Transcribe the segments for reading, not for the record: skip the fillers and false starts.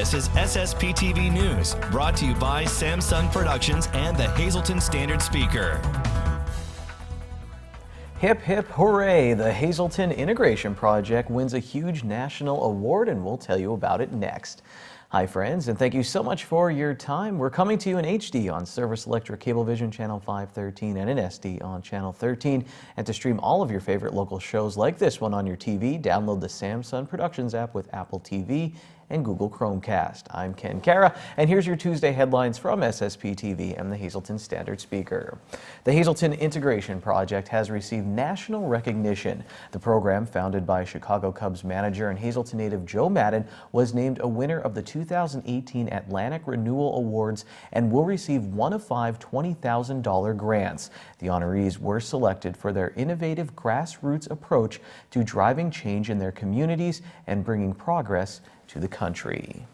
This is SSPTV News, brought to you by Samsung Productions and the Hazleton Standard Speaker. Hip hip hooray! The Hazleton Integration Project wins a huge national award, and we'll tell you about it next. Hi friends, and thank you so much for your time. We're coming to you in HD on Service Electric Cablevision Channel 513 and in SD on Channel 13. And to stream all of your favorite local shows like this one on your TV, download the Samsung Productions app with Apple TV and Google Chromecast. I'm Ken Kara, and here's your Tuesday headlines from SSPTV and the Hazleton Standard Speaker. The Hazleton Integration Project has received national recognition. The program, founded by Chicago Cubs manager and Hazleton native Joe Madden, was named a winner of the 2018 Atlantic Renewal Awards and will receive one of 5 $20,000 grants. The honorees were selected for their innovative grassroots approach to driving change in their communities and bringing progress to the country.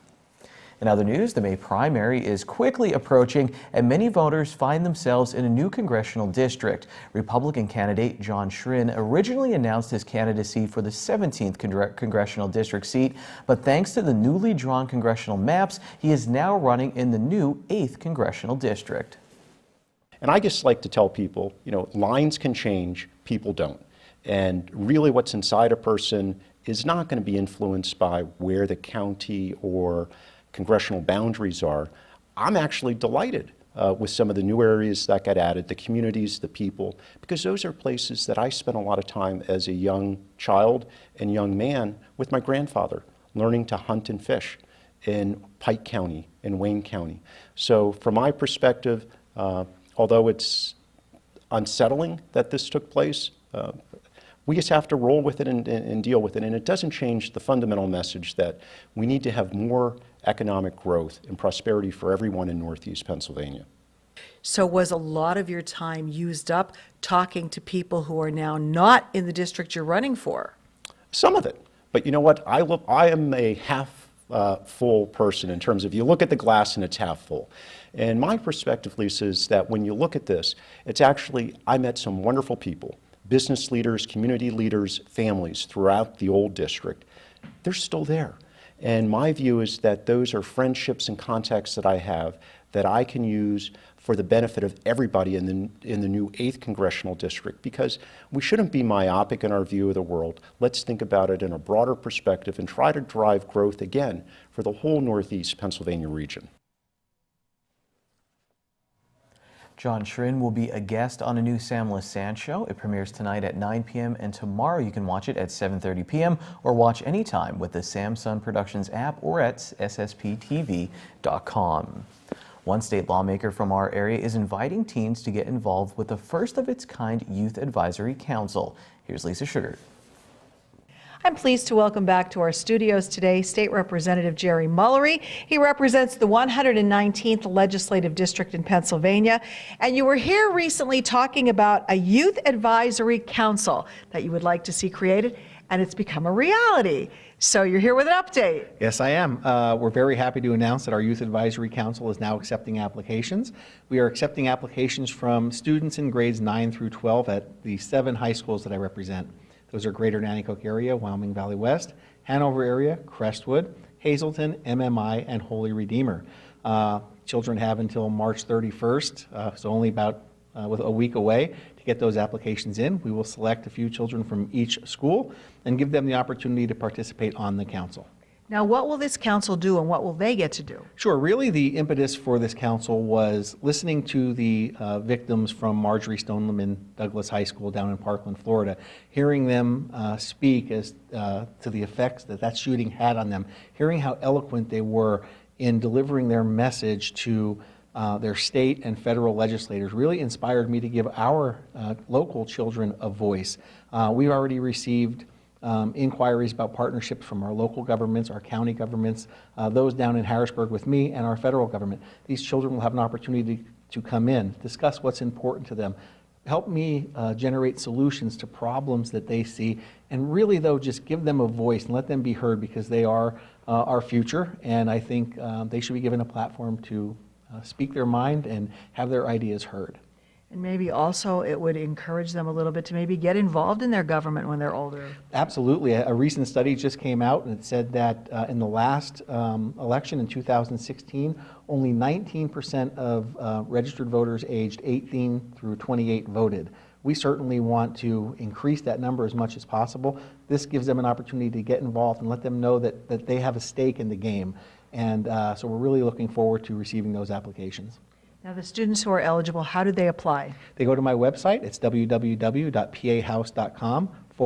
In other news, the May primary is quickly approaching, and many voters find themselves in a new congressional district. Republican candidate John Schrin originally announced his candidacy for the 17th congressional district seat, but thanks to the newly drawn congressional maps, he is now running in the new 8th congressional district. And I just like to tell people, lines can change, people don't. And really what's inside a person is not going to be influenced by where the county or congressional boundaries are. I'm actually delighted with some of the new areas that got added, the communities, the people, because those are places that I spent a lot of time as a young child and young man with my grandfather, learning to hunt and fish in Pike County, in Wayne County. So from my perspective, although it's unsettling that this took place, we just have to roll with it and deal with it. And it doesn't change the fundamental message that we need to have more economic growth and prosperity for everyone in Northeast Pennsylvania. So was a lot of your time used up talking to people who are now not in the district you're running for? Some of it. But you know what? I am a half full person in terms of you look at the glass and it's half full. And my perspective, Lisa, is that when you look at this, it's actually, I met some wonderful people. Business leaders, community leaders, families throughout the old district. They're still there. And my view is that those are friendships and contacts that I have that I can use for the benefit of everybody in the new 8th congressional district, because we shouldn't be myopic in our view of the world. Let's think about it in a broader perspective and try to drive growth again for the whole Northeast Pennsylvania region. John Schrin will be a guest on a new Sam Lassant show. It premieres tonight at 9 p.m. and tomorrow you can watch it at 7:30 p.m. or watch anytime with the Samsung Productions app or at SSPTV.com. One state lawmaker from our area is inviting teens to get involved with the first of its kind Youth Advisory Council. Here's Lisa Sugar. I'm pleased to welcome back to our studios today State Representative Jerry Mullery. He represents the 119th Legislative District in Pennsylvania. And you were here recently talking about a Youth Advisory Council that you would like to see created, and it's become a reality. So you're here with an update. Yes, I am. We're very happy to announce that our Youth Advisory Council is now accepting applications. We are accepting applications from students in grades 9 through 12 at the 7 high schools that I represent. Those are Greater Nanticoke area, Wyoming Valley West, Hanover area, Crestwood, Hazleton, MMI, and Holy Redeemer. Children have until March 31st, so only about with a week away to get those applications in. We will select a few children from each school and give them the opportunity to participate on the council. Now, what will this council do and what will they get to do? Sure. Really, the impetus for this council was listening to the victims from Marjorie Stoneman Douglas High School down in Parkland, Florida, hearing them speak as to the effects that shooting had on them, hearing how eloquent they were in delivering their message to their state and federal legislators really inspired me to give our local children a voice. We've already received inquiries about partnerships from our local governments, our county governments, those down in Harrisburg with me, and our federal government. These children will have an opportunity to come in, discuss what's important to them, help me generate solutions to problems that they see, and really, though, just give them a voice and let them be heard, because they are our future, and I think they should be given a platform to speak their mind and have their ideas heard. And maybe also it would encourage them a little bit to maybe get involved in their government when they're older. Absolutely. A recent study just came out and it said that in the last election in 2016, only 19% of registered voters aged 18 through 28 voted. We certainly want to increase that number as much as possible. This gives them an opportunity to get involved and let them know that they have a stake in the game. And so we're really looking forward to receiving those applications. Now, the students who are eligible, how do they apply? They go to my website. It's www.pahouse.com /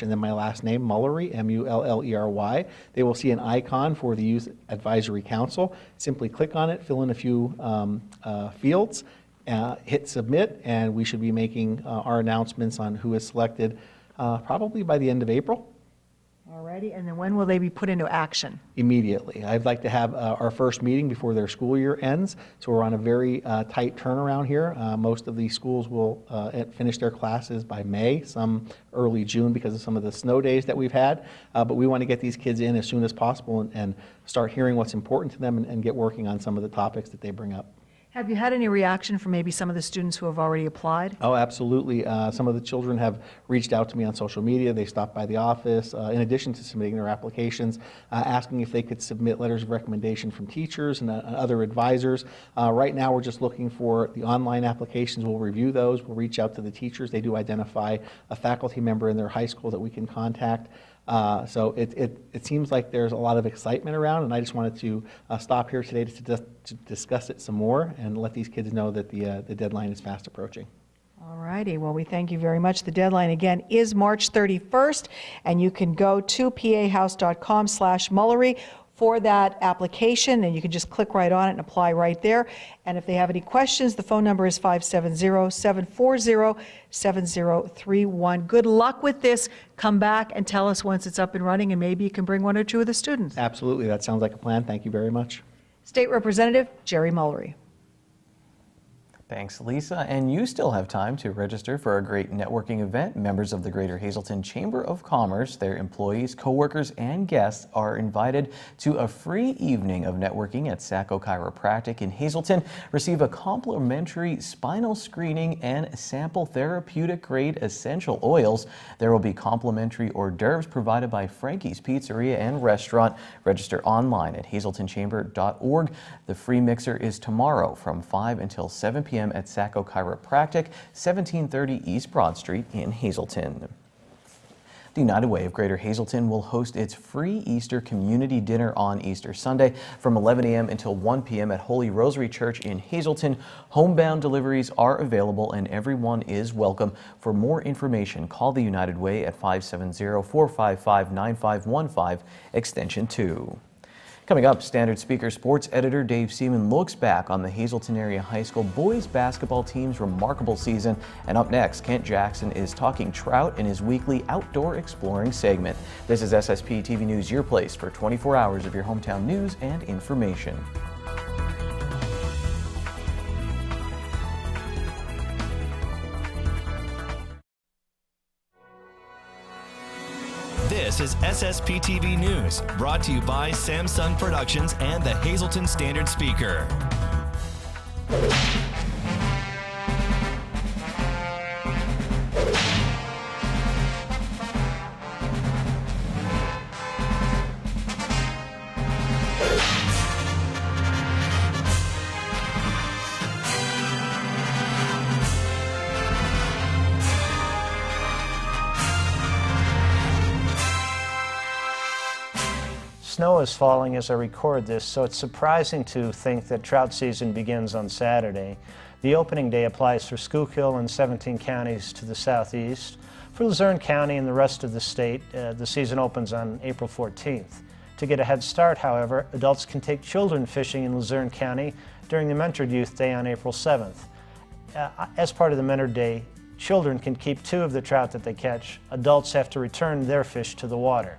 and then my last name, Mullery, M-U-L-L-E-R-Y. They will see an icon for the Youth Advisory Council. Simply click on it, fill in a few fields, hit submit, and we should be making our announcements on who is selected probably by the end of April. Alrighty, and then when will they be put into action? Immediately. I'd like to have our first meeting before their school year ends, so we're on a very tight turnaround here. Most of these schools will finish their classes by May, some early June because of some of the snow days that we've had, but we want to get these kids in as soon as possible and start hearing what's important to them and get working on some of the topics that they bring up. Have you had any reaction from maybe some of the students who have already applied? Oh, absolutely. Some of the children have reached out to me on social media. They stopped by the office, in addition to submitting their applications, asking if they could submit letters of recommendation from teachers and other advisors. Right now, we're just looking for the online applications. We'll review those. We'll reach out to the teachers. They do identify a faculty member in their high school that we can contact. So it seems like there's a lot of excitement around, and I just wanted to stop here today to discuss it some more and let these kids know that the deadline is fast approaching. All righty, well, we thank you very much. The deadline again is March 31st, and you can go to pahouse.com/Mullery for that application, and you can just click right on it and apply right there. And if they have any questions, the phone number is 570-740-7031. Good luck with this. Come back and tell us once it's up and running, and maybe you can bring one or two of the students. Absolutely. That sounds like a plan. Thank you very much. State Representative Jerry Mullery. Thanks, Lisa. And you still have time to register for a great networking event. Members of the Greater Hazleton Chamber of Commerce, their employees, coworkers, and guests are invited to a free evening of networking at Sacco Chiropractic in Hazleton. Receive a complimentary spinal screening and sample therapeutic-grade essential oils. There will be complimentary hors d'oeuvres provided by Frankie's Pizzeria and Restaurant. Register online at hazletonchamber.org. The free mixer is tomorrow from 5 until 7 p.m. at Sacco Chiropractic, 1730 East Broad Street in Hazleton. The United Way of Greater Hazleton will host its free Easter community dinner on Easter Sunday from 11 a.m. until 1 p.m. at Holy Rosary Church in Hazleton. Homebound deliveries are available and everyone is welcome. For more information, call the United Way at 570-455-9515, extension 2. Coming up, Standard Speaker sports editor Dave Seaman looks back on the Hazleton Area High School boys basketball team's remarkable season. And up next, Kent Jackson is talking trout in his weekly outdoor exploring segment. This is SSPTV News, your place for 24 hours of your hometown news and information. This is SSPTV News, brought to you by Samsung Productions and the Hazleton Standard Speaker. Snow is falling as I record this, so it's surprising to think that trout season begins on Saturday. The opening day applies for Schuylkill and 17 counties to the southeast. For Luzerne County and the rest of the state, the season opens on April 14th. To get a head start, however, adults can take children fishing in Luzerne County during the Mentored Youth Day on April 7th. As part of the Mentored Day, children can keep 2 of the trout that they catch. Adults have to return their fish to the water.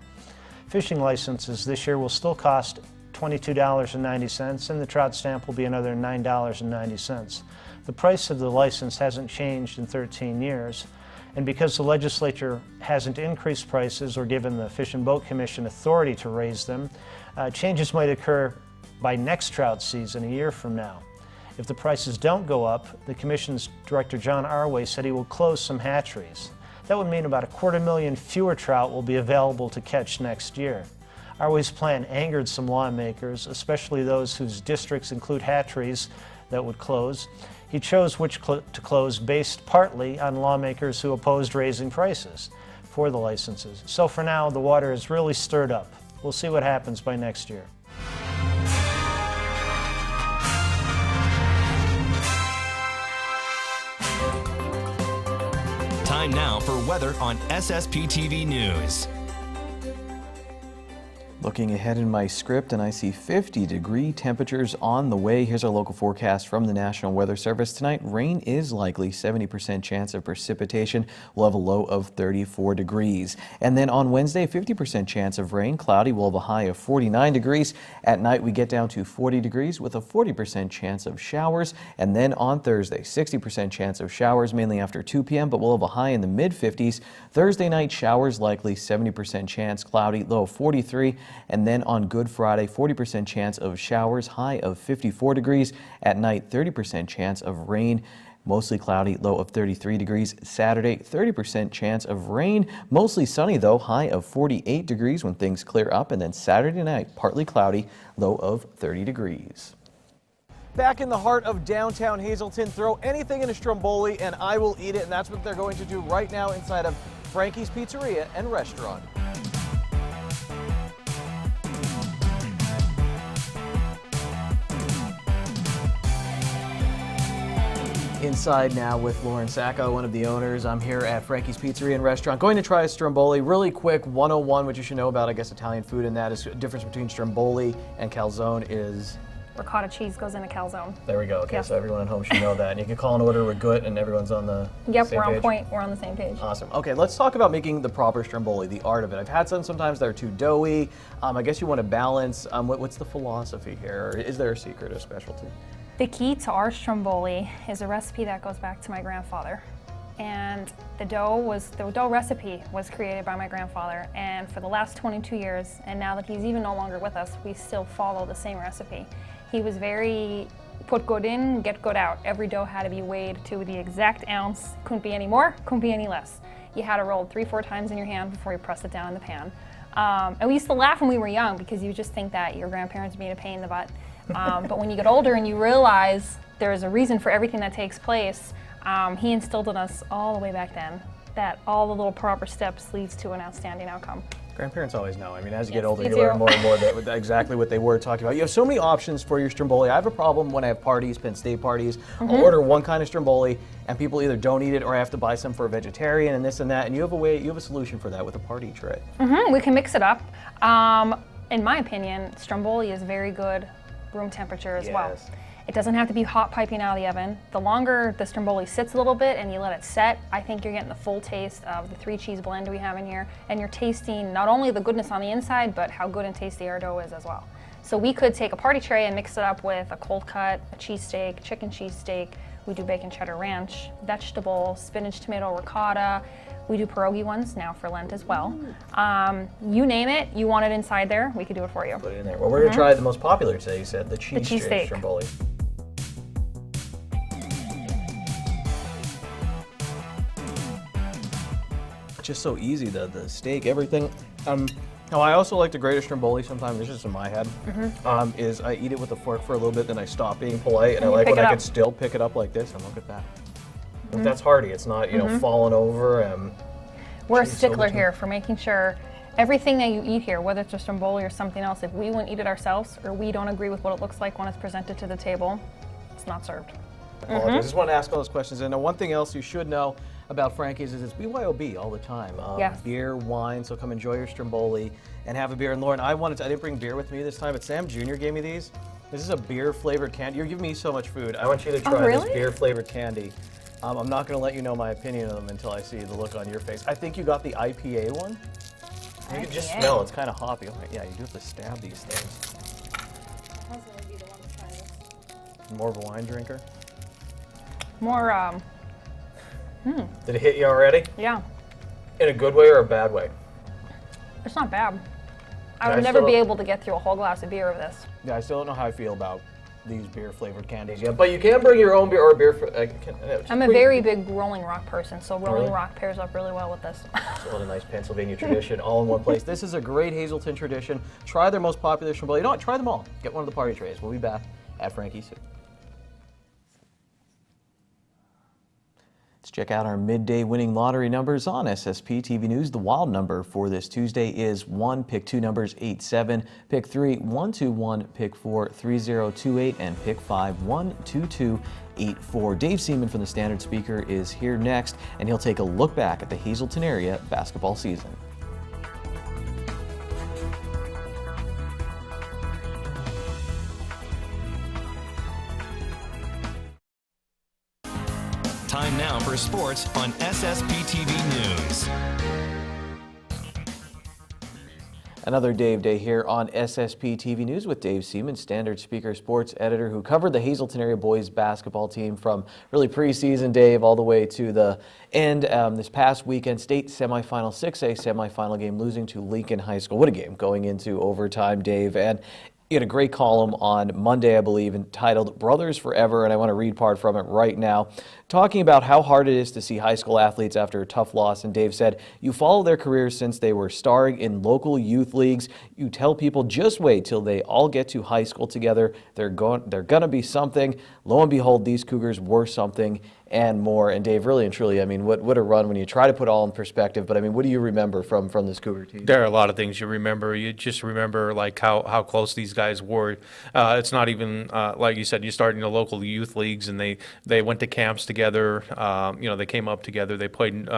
Fishing licenses this year will still cost $22.90, and the trout stamp will be another $9.90. The price of the license hasn't changed in 13 years, and because the legislature hasn't increased prices or given the Fish and Boat Commission authority to raise them, changes might occur by next trout season a year from now. If the prices don't go up, the Commission's Director John Arway said he will close some hatcheries. That would mean about 250,000 fewer trout will be available to catch next year. Arway's plan angered some lawmakers, especially those whose districts include hatcheries that would close. He chose which to close based partly on lawmakers who opposed raising prices for the licenses. So for now, the water is really stirred up. We'll see what happens by next year. Time now for weather on SSPTV News. Looking ahead in my script, and I see 50-degree temperatures on the way. Here's our local forecast from the National Weather Service. Tonight, rain is likely, 70% chance of precipitation. We'll have a low of 34 degrees. And then on Wednesday, 50% chance of rain, cloudy. We'll have a high of 49 degrees. At night, we get down to 40 degrees with a 40% chance of showers. And then on Thursday, 60% chance of showers, mainly after 2 p.m., but we'll have a high in the mid-50s. Thursday night, showers likely, 70% chance, cloudy, low of 43. And then on Good Friday, 40% chance of showers, high of 54 degrees. At night, 30% chance of rain, mostly cloudy, low of 33 degrees. Saturday, 30% chance of rain, mostly sunny though, high of 48 degrees when things clear up. And then Saturday night, partly cloudy, low of 30 degrees. Back in the heart of downtown Hazleton, throw anything in a stromboli and I will eat it. And that's what they're going to do right now inside of Frankie's Pizzeria and Restaurant. Inside now with Lauren Sacco, one of the owners. I'm here at Frankie's Pizzeria and Restaurant. Going to try a stromboli. Really quick, 101, what you should know about, I guess, Italian food, and that is the difference between stromboli and calzone is... Ricotta cheese goes in a calzone. There we go. Okay, Yeah. so everyone at home should know that. And you can call an order Ragut and everyone's on the Yep, same we're on page. point. We're on the same page. Awesome. Okay, let's talk about making the proper stromboli, the art of it. I've had some sometimes that are too doughy. I guess you want to balance. What's the philosophy here? Or is there a secret or specialty? The key to our stromboli is a recipe that goes back to my grandfather. And the dough recipe was created by my grandfather. And for the last 22 years, and now that he's even no longer with us, we still follow the same recipe. He was very put good in, get good out. Every dough had to be weighed to the exact ounce. Couldn't be any more, couldn't be any less. You had to roll 3-4 times in your hand before you pressed it down in the pan. And we used to laugh when we were young because you just think that your grandparents being a pain in the butt. But when you get older and you realize there's a reason for everything that takes place, he instilled in us all the way back then that all the little proper steps leads to an outstanding outcome. Grandparents always know. I mean, as you Yes, get older, they you do. learn more and more that exactly what they were talking about. You have so many options for your stromboli. I have a problem when I have parties, Penn State parties. I'll order one kind of stromboli, and people either don't eat it or I have to buy some for a vegetarian and this and that. And you have a solution for that with a party tray. We can mix it up. In my opinion, stromboli is very good room temperature as well. Yes. It doesn't have to be hot piping out of the oven. The longer the stromboli sits a little bit and you let it set, I think you're getting the full taste of the 3-cheese blend we have in here, and you're tasting not only the goodness on the inside, but how good and tasty our dough is as well. So we could take a party tray and mix it up with a cold cut, a cheesesteak, chicken cheesesteak. We do bacon cheddar ranch, vegetable, spinach, tomato, ricotta. We do pierogi ones now for Lent as well. You name it, you want it inside there, we could do it for you. Put it in there. Well, we're going to try the most popular today, you said, the cheesesteak cheesesteak. stromboli. Just so easy, the steak, everything. Now I also like to grate a stromboli sometimes, this is in my head, is I eat it with a fork for a little bit, then I stop being polite, and I you like pick when it I up. can still pick it up like this, and look at that. Look, that's hearty, it's not, you know, falling over. We're a Cheese stickler Silverton. here for making sure everything that you eat here, whether it's a stromboli or something else, if we wouldn't eat it ourselves or we don't agree with what it looks like when it's presented to the table, it's not served. I just want to ask all those questions. And one thing else you should know about Frankie's is it's BYOB all the time. Yes. Beer, wine, so come enjoy your stromboli and have a beer. And Lauren, I didn't bring beer with me this time, but Sam Jr. gave me these. This is a beer flavored candy. You're giving me so much food. I want you to try this really? beer flavored candy. I'm not going to let you know my opinion of them until I see the look on your face. I think you got the IPA one. You can just IPA. smell, it's kind of hoppy. Oh, yeah, you do have to stab these things. More of a wine drinker? More, Did it hit you already? yeah, In a good way or a bad way? it's not bad. I I would never still- be able to get through a whole glass of beer of this. Yeah, I still don't know how I feel about these beer flavored candies yet, but you can bring your own beer or beer. I'm a very big Rolling Rock person, so Rolling Really? Rock pairs up really well with this. What a nice Pennsylvania tradition, all in one place. This is a great Hazelton tradition. Try their most popular Stromboli. You know what? Try them all. Get one of the party trays. We'll be back at Frankie's soon. Let's check out our midday winning lottery numbers on SSPTV News. The wild number for this Tuesday is 1, pick 2 numbers 87, pick 3 121, pick 4 3028, and pick 5 12284. Dave Seaman from the Standard Speaker is here next, and he'll take a look back at the Hazelton area basketball season. Time now for sports on SSPTV News. Another Dave Day here on SSPTV News with Dave Seaman, Standard Speaker sports editor, who covered the Hazelton area boys basketball team from really preseason, Dave, all the way to the end. This past weekend, state semifinal, 6A semifinal game, losing to Lincoln High School. What a game, going into overtime, Dave. And you had a great column on Monday, I believe, entitled Brothers Forever, and I want to read part from it right now, talking about how hard it is to see high school athletes after a tough loss. And Dave said, you follow their careers since they were starring in local youth leagues. You tell people just wait till they all get to high school together. They're gonna be something. Lo and behold, these Cougars were something and more. And Dave, really and truly, I mean, what a run when you try to put it all in perspective. But I mean, what do you remember from this Cougar team? There are a lot of things you remember. You just remember like how close these guys were. It's not even like you said. You started in the local youth leagues, and they went to camps together. They came up together. They played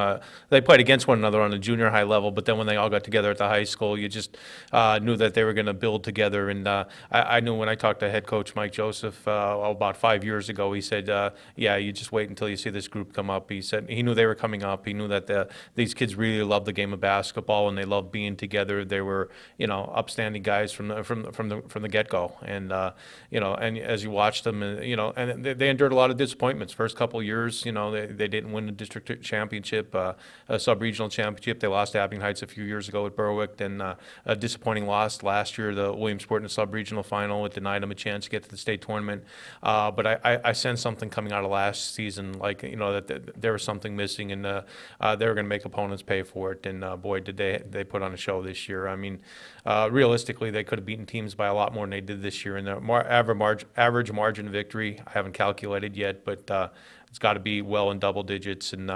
against one another on a junior high level. But then when they all got together at the high school, you just knew that they were going to build together. And I knew when I talked to head coach Mike Joseph about 5 years ago, he said, "Yeah, you just wait until you see this group come up." He said he knew they were coming up. He knew that these kids really loved the game of basketball and they loved being together. They were, upstanding guys from the get-go. And and as you watched them, and they endured a lot of disappointments. First couple years, they didn't win the district championship, a sub-regional championship. They lost to Abington Heights a few years ago at Berwick. Then a disappointing loss last year, the Williamsport in the sub-regional final. It denied them a chance to get to the state tournament. But I sensed something coming out of last season, that there was something missing, and they were going to make opponents pay for it. And boy, did they put on a show this year. I mean, realistically, they could have beaten teams by a lot more than they did this year. And the average margin of victory, I haven't calculated yet, but it's got to be well in double digits. And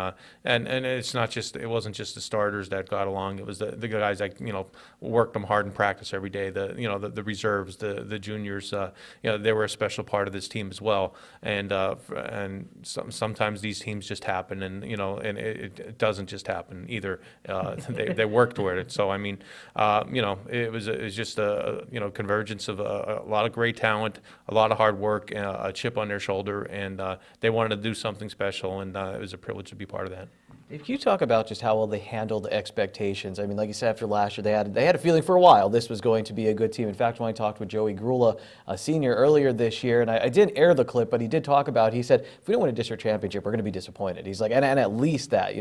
it's not just, it wasn't just the starters that got along. It was the guys that worked them hard in practice every day. The reserves, the juniors. They were a special part of this team as well. And sometimes these teams just happen, and it doesn't just happen either. They work toward it. So I mean, it was just a convergence of a lot of great talent, a lot of hard work, a chip on their shoulder, and they wanted to do something special, and it was a privilege to be part of that. Can you talk about just how well they handled expectations? I mean, like you said, after last year, they had a feeling for a while this was going to be a good team. In fact, when I talked with Joey Grula, a senior, earlier this year, and I didn't air the clip, but he did talk about, he said, if we don't win a district championship, we're going to be disappointed. He's like, and at least that,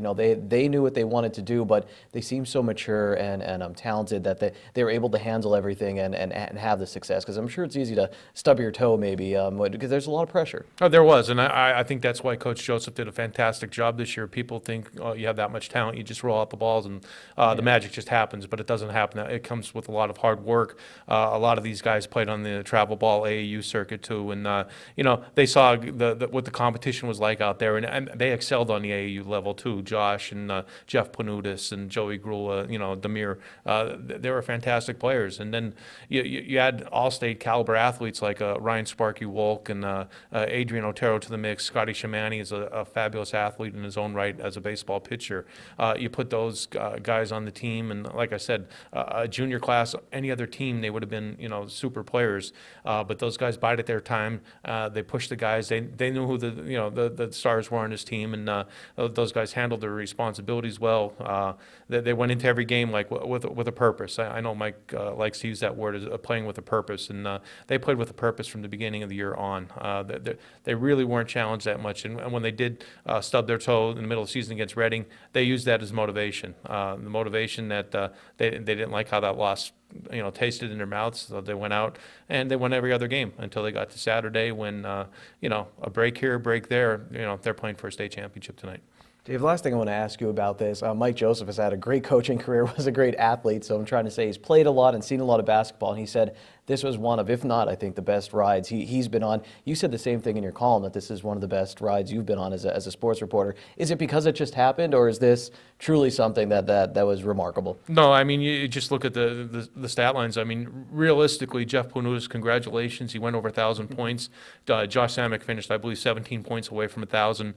they knew what they wanted to do, but they seem so mature and talented that they were able to handle everything and have the success. Because I'm sure it's easy to stub your toe maybe, because there's a lot of pressure. Oh, there was, and I think that's why Coach Joseph did a fantastic job this year. People think, oh, you have that much talent, you just roll out the balls and the magic just happens, but it doesn't happen. It comes with a lot of hard work. A lot of these guys played on the travel ball AAU circuit too, and they saw what the competition was like out there, and they excelled on the AAU level too. Josh and Jeff Panudis and Joey Grula, Demir, they were fantastic players. And then you add all-state caliber athletes like Ryan Sparky Wolk and Adrian Otero to the mix. Scotty Shamani is a fabulous athlete in his own right as a baseball pitcher. You put those guys on the team, and like I said, a junior class, any other team, they would have been, super players. But those guys bided their time. They pushed the guys. They knew who the stars were on his team, and those guys handled their responsibilities well. They went into every game like with a purpose. I know Mike likes to use that word, as playing with a purpose, and they played with a purpose from the beginning of the year on. They really weren't challenged that much, and when they did stub their toe in the middle of the season against Reading, they used that as motivation. The motivation that they didn't like how that loss tasted in their mouths. So they went out and they won every other game until they got to Saturday when, a break here, a break there. They're playing for a state championship tonight. Dave, last thing I want to ask you about this, Mike Joseph has had a great coaching career, was a great athlete, so I'm trying to say he's played a lot and seen a lot of basketball, and he said this was one of, if not, I think, the best rides he's been on. You said the same thing in your column, that this is one of the best rides you've been on as a sports reporter. Is it because it just happened, or is this truly something that was remarkable? No, I mean, you just look at the stat lines. I mean, realistically, Jeff Panutis, congratulations. He went over 1,000 points. Josh Samick finished, I believe, 17 points away from 1,000.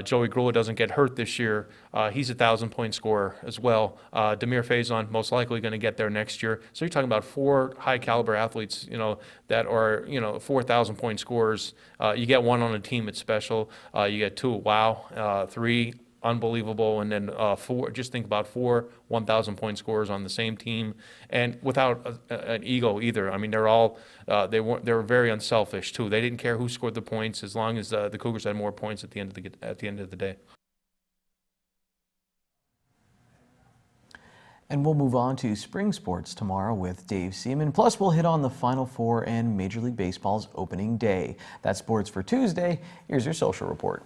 Joey Grula doesn't get hurt this year. He's a 1,000-point scorer as well. Demir Faison, most likely going to get there next year. So you're talking about 4 high-caliber athletes, that are, 4,000-point scorers. You get 1 on a team, it's special. You get 2, wow. 3, unbelievable, and then 4. Just think about 4 1,000-point scorers on the same team, and without an ego either. I mean, they're all they were very unselfish too. They didn't care who scored the points as long as the Cougars had more points at the end of the day. And we'll move on to spring sports tomorrow with Dave Seaman. Plus, we'll hit on the Final Four and Major League Baseball's opening day. That's sports for Tuesday. Here's your social report.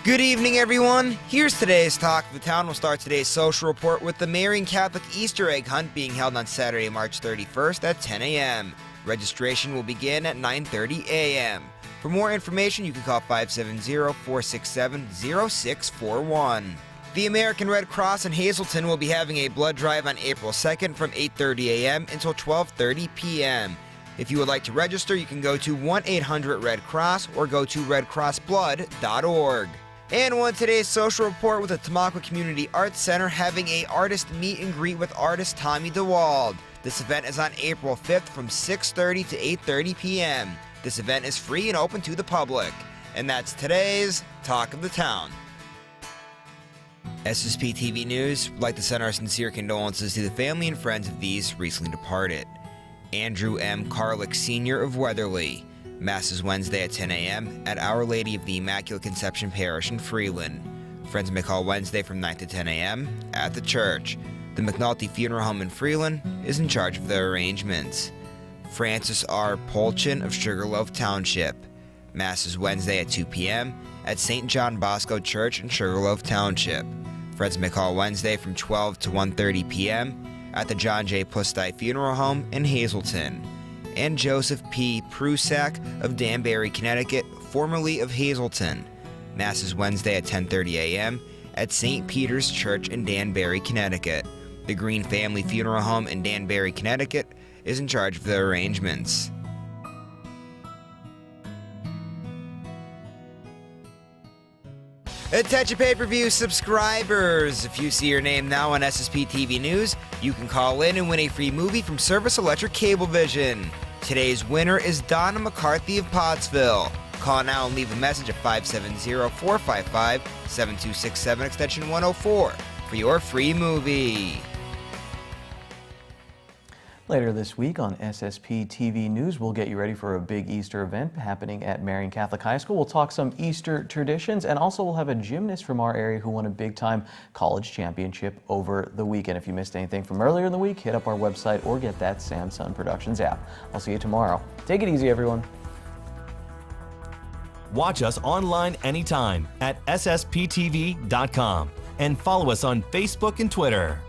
Good evening, everyone. Here's today's Talk of the Town. We'll start today's social report with the Marian Catholic Easter egg hunt being held on Saturday, March 31st at 10 a.m. Registration will begin at 9:30 a.m. For more information, you can call 570-467-0641. The American Red Cross in Hazleton will be having a blood drive on April 2nd from 8:30 a.m. until 12:30 p.m. If you would like to register, you can go to 1-800-RED-CROSS or go to redcrossblood.org. And one today's social report with the Tamaqua Community Arts Center having a artist meet and greet with artist Tommy DeWald. This event is on April 5th from 6:30 to 8:30 p.m. This event is free and open to the public. And that's today's Talk of the Town. SSPTV News would like to send our sincere condolences to the family and friends of these recently departed. Andrew M. Carlick Sr. of Weatherly. Mass is Wednesday at 10 a.m. at Our Lady of the Immaculate Conception Parish in Freeland. Friends may call Wednesday from 9 to 10 a.m. at the church. The McNulty Funeral Home in Freeland is in charge of the arrangements. Francis R. Polchin of Sugarloaf Township. Mass is Wednesday at 2 p.m. at St. John Bosco Church in Sugarloaf Township. Friends may call Wednesday from 12 to 1:30 p.m. at the John J. Pustite Funeral Home in Hazleton. And Joseph P. Prusak of Danbury, Connecticut, formerly of Hazleton. Mass is Wednesday at 10:30 a.m. at St. Peter's Church in Danbury, Connecticut. The Green Family Funeral Home in Danbury, Connecticut is in charge of the arrangements. Attention pay-per-view subscribers! If you see your name now on SSPTV News, you can call in and win a free movie from Service Electric Cablevision. Today's winner is Donna McCarthy of Pottsville. Call now and leave a message at 570-455-7267 extension 104 for your free movie. Later this week on SSPTV News, we'll get you ready for a big Easter event happening at Marian Catholic High School. We'll talk some Easter traditions, and also we'll have a gymnast from our area who won a big-time college championship over the weekend. If you missed anything from earlier in the week, hit up our website or get that Samsung Productions app. I'll see you tomorrow. Take it easy, everyone. Watch us online anytime at ssptv.com and follow us on Facebook and Twitter.